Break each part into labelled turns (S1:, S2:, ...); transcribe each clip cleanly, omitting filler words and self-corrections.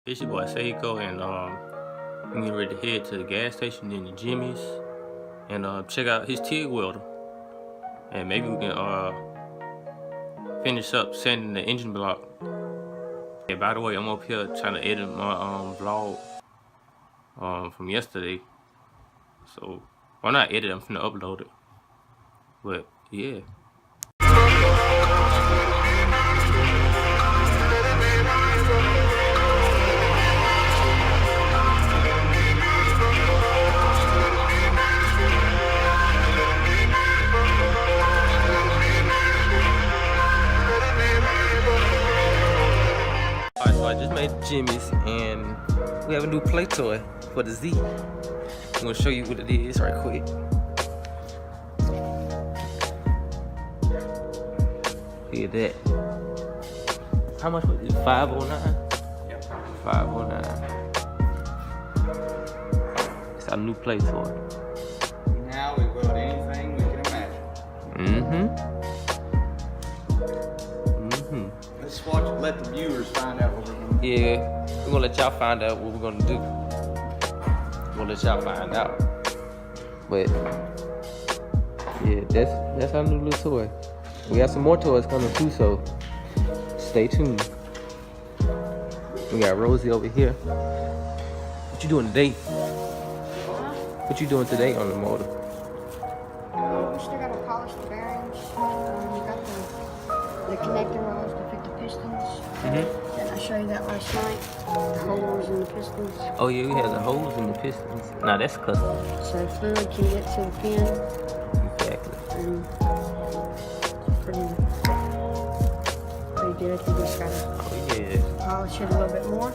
S1: It's your boy Seiko, and I'm getting ready to head to the gas station in the Jimmy's and check out his TIG welder, and maybe we can finish up sanding the engine block. Yeah, by the way, I'm up here trying to edit my vlog from yesterday, so well, not edit, I'm finna upload it. But yeah. Alright, so I just made Jimmy's and we have a new play toy for the Z. I'm gonna show you what it is right quick. Look at that. How much was it? $509? Yep. $509. It's our new play toy.
S2: Now we weld anything we can imagine. Let's watch it, let the viewers find out what we're gonna do.
S1: Yeah, we're gonna let y'all find out what we're gonna do. We're gonna let y'all find out. But yeah, that's our new little toy. We got some more toys coming too, so stay tuned. We got Rosie over here. What you doing today? What you doing today on the motor?
S3: We still gotta polish the bearings. We got the connector rods to fit the pistons. Didn't I show you that last night? The holes in the pistons.
S1: Oh yeah, we have the holes in the pistons. Nah, that's custom.
S3: So fluid can get to the pin.
S1: Exactly.
S3: And pretty good. We just gotta polish it a little bit more.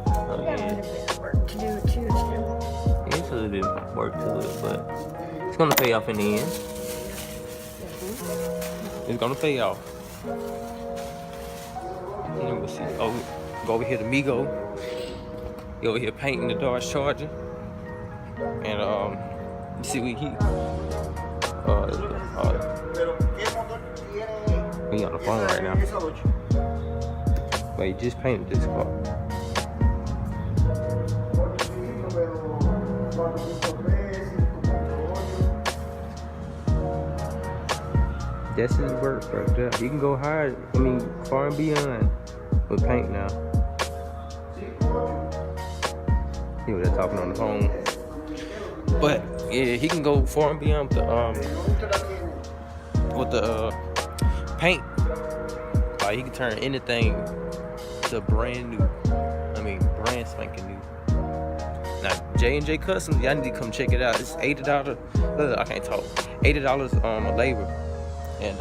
S1: Oh
S3: We got a
S1: yeah.
S3: little bit of work to do it too. Still.
S1: It's a little bit of work to it, but it's gonna pay off in the end. It's gonna pay off. And then we'll see. Oh, go over here to MIGS. He over here painting the Dodge Charger. And you see we he we on the phone right now. But he just painted this car. That's his work right there. You can go higher, far and beyond with paint now. He was talking on the phone. But yeah, he can go far and beyond with the paint. He can turn anything to brand new. Brand spanking new. Now J&J Customs, y'all need to come check it out. It's $80. I can't talk. $80 a labor. And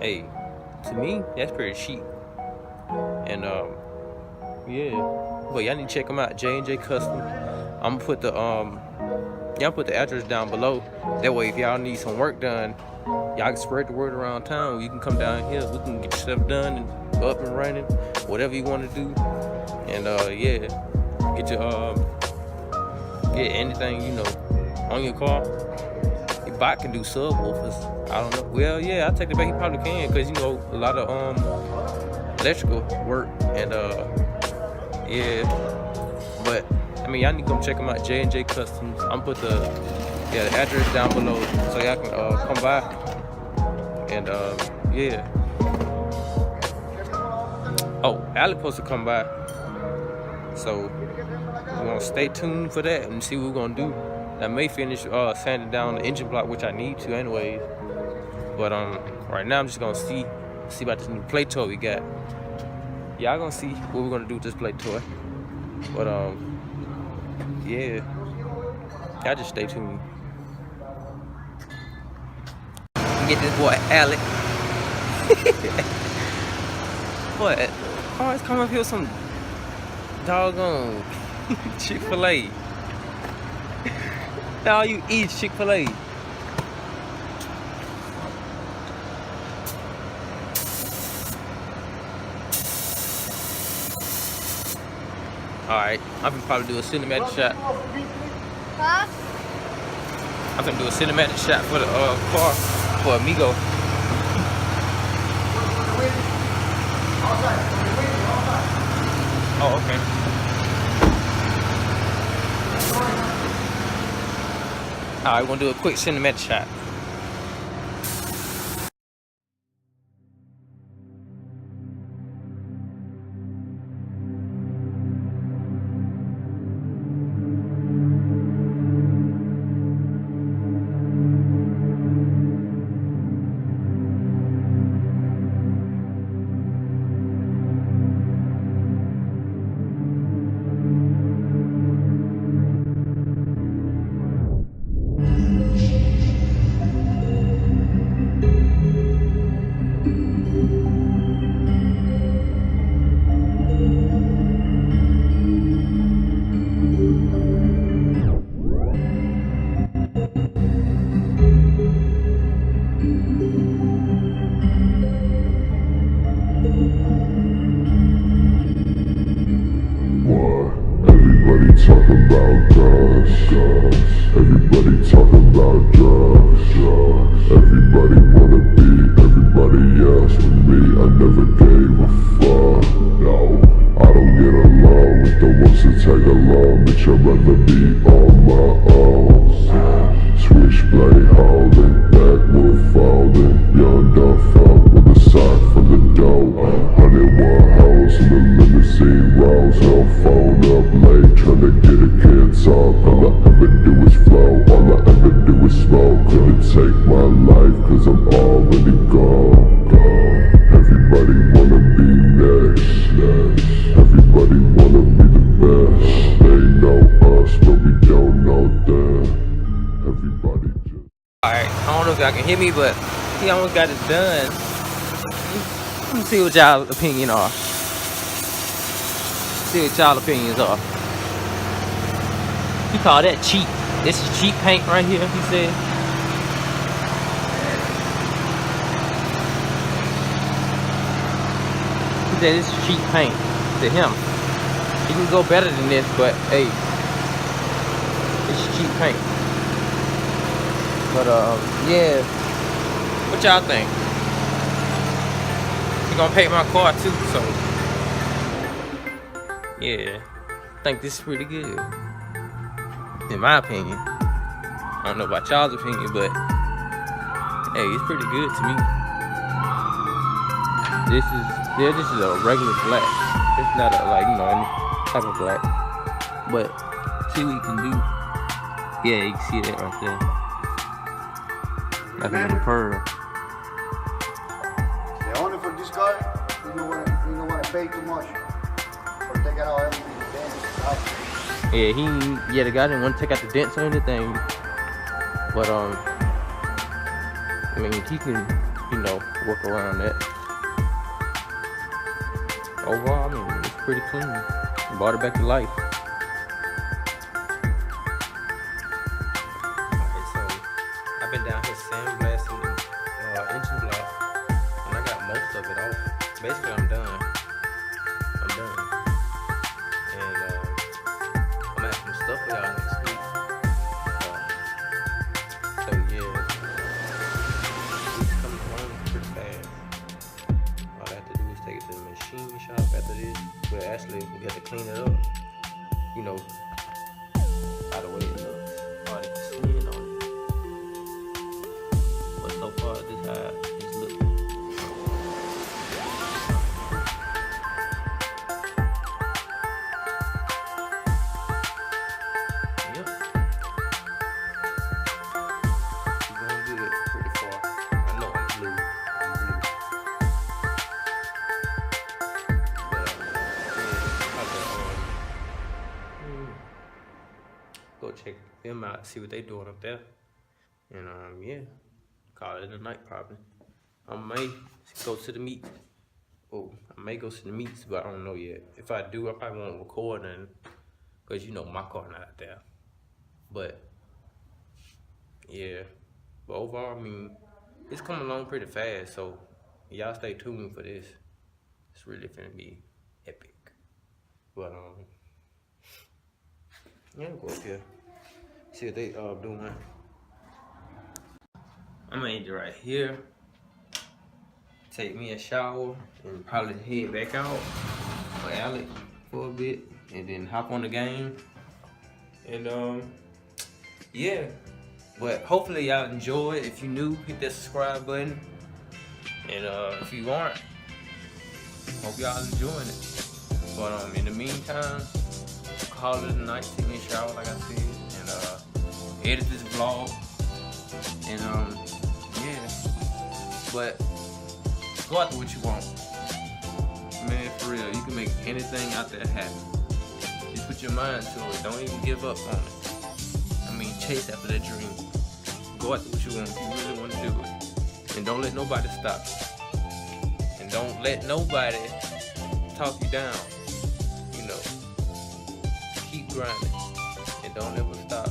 S1: hey, to me that's pretty cheap. And yeah, but y'all need to check them out. J&J Custom. I'm gonna put the y'all put the address down below. That way, if y'all need some work done, y'all can spread the word around town. You can come down here. We can get your stuff done and up and running, whatever you want to do. And yeah, get your get anything on your car. Your bike can do subwoofers. I don't know. Well, yeah, I take it back. He probably can, cause a lot of electrical work and yeah. But y'all need to come check them out. J&J Customs. I'm put the address down below so y'all can come by. And yeah. Oh, Allie supposed to come by. So we're gonna stay tuned for that and see what we're gonna do. I may finish sanding down the engine block, which I need to anyways. But right now I'm just gonna see about this new play toy we got. Y'all gonna see what we're gonna do with this play toy. But yeah, y'all just stay tuned. Get this boy Alec. What? Oh, it's coming up here with some doggone Chick-fil-A. All you eat Chick-fil-A. Alright, I'm gonna probably do a cinematic shot.
S3: Huh?
S1: I'm gonna do a cinematic shot for the car for Amigo. okay. Alright, we're gonna do a quick cinematic shot.
S4: Everybody talking about guns. Everybody talking about drugs. Everybody wanna be everybody else with me. I never gave a fuck. No, I don't get along with the ones that tag along. Bitch, I'd rather be on my own. Switchblade hauling, backwood falling. Young dog fuck with a sock for the dough. 101 hoes in the limousine rolls. Hell phone up late, tryna get a kid talk. All I ever do is flow, all I ever do is smoke. Couldn't take my life, cause I'm already gone. Everybody wanna be next. Everybody wanna be the best. They know us, but we don't know them. Everybody just...
S1: Alright, I don't know if y'all can hear me, but he almost got it done. Let me see what y'all opinion are. See what y'all opinions are. He called that cheap. This is cheap paint right here, he said. He said this is cheap paint to him. He can go better than this, but hey, it's cheap paint. But yeah. What y'all think? He gonna paint my car too, so yeah. I think this is pretty good. In my opinion. I don't know about y'all's opinion, but hey, it's pretty good to me. This is a regular black. It's not a any type of black. But see what you can do. Yeah, you can see that right there. Like a little pearl.
S5: The only for this guy, you don't want to pay too much. Or take out everything.
S1: Yeah, the guy didn't want to take out the dents or anything. But I mean, he can, work around that. Overall, I mean, it's pretty clean. Brought it back to life. Alright, so I've been down here sandblasting the engine block, and I got most of it off. Basically, I'm done. And I'm gonna have some stuff for y'all next week. So yeah, it's coming along pretty fast. All I have to do is take it to the machine shop after this. But actually, we have to clean it up. By the way it looks. All that skin on it. But so far, this is how it's looking. Yep. It's going good pretty far. I know I'm blue. Go check them out, see what they doing up there. And yeah, call it a night probably. I may go to the meet. Oh, I may go to the meets, but I don't know yet. If I do, I probably won't record and because my car not out there. But yeah. But overall, I mean, it's coming along pretty fast, so y'all stay tuned for this. It's really finna be epic. But yeah, go up here. See what they doing. I'm gonna end it right here. Take me a shower and probably head back out for Alex. for a bit and then hop on the game. And yeah. But hopefully y'all enjoy. If you new, hit that subscribe button. And if you aren't, hope y'all enjoying it. But in the meantime, call it a night, take me a shower like I said, and edit this vlog. And yeah. But go after what you want. Man, for real, you can make anything out there happen. Just put your mind to it. Don't even give up on it. I mean, chase after that dream. Go after what you want if you really want to do it. And don't let nobody stop you. And don't let nobody talk you down. You know, keep grinding. And don't ever stop.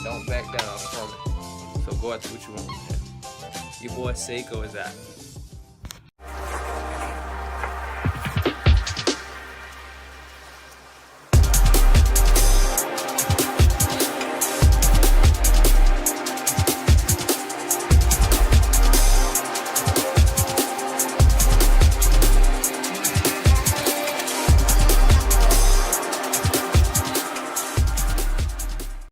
S1: Don't back down from it. So go after what you want. Your boy Seiko is out.